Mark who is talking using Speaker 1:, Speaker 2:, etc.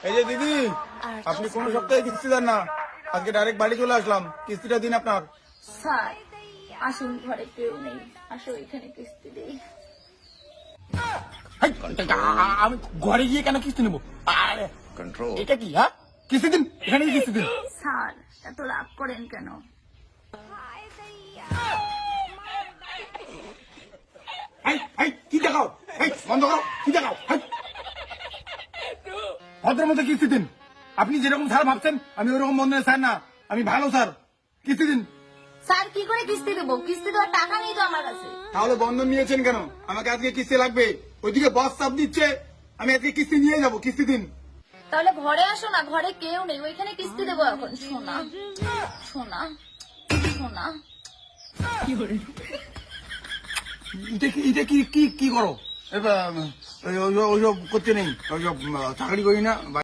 Speaker 1: এই যে দিদি, আপনি কোন সপ্তাহে কিস্তি দেন না, আজকে ডাইরেক্ট বাড়ি চলে আসলাম, কিস্তিটা দিন আপনার।
Speaker 2: স্যার আসুন, ঘরে কেউ নেই, আসো এখানে কিস্তি দেই।
Speaker 1: আমি ঘরে গিয়ে কেন কিস্তি নেবো? এটা কি? হ্যাঁ, কিস্তি দিন, এখানে কিস্তি দিন।
Speaker 2: স্যার এত রাগ করেন কেন?
Speaker 1: কি দেখাও? বন্ধ করো, কি দেখাও? ভদ্র মতো কিস্তি দিন। আপনি যেরকম স্যার ভাবছেন আমি ওরকম বন্ধনের স্যার না, আমি ভালো স্যার। কিস্তি দিন।
Speaker 2: স্যার কি করে কিস্তি দেবো? কিস্তি দেওয়ার টাকা নেই তো আমার কাছে।
Speaker 1: তাহলে বন্ধন নিয়েছেন কেন? আমাকে আজকে কিস্তি লাগবে। ওইদিকে বস চাপ দিচ্ছে, আমি আজকে কিস্তি নিয়ে যাবো। কিস্তি দিন।
Speaker 2: তাহলে ঘরে আসো না, ঘরে কেউ নেই, ওইখানে কিস্তি দেবো এখন। সোনা সোনা সোনা।
Speaker 1: এটা কি করো? ওইসব করতে নেই, ওইসব চাকরি করি না।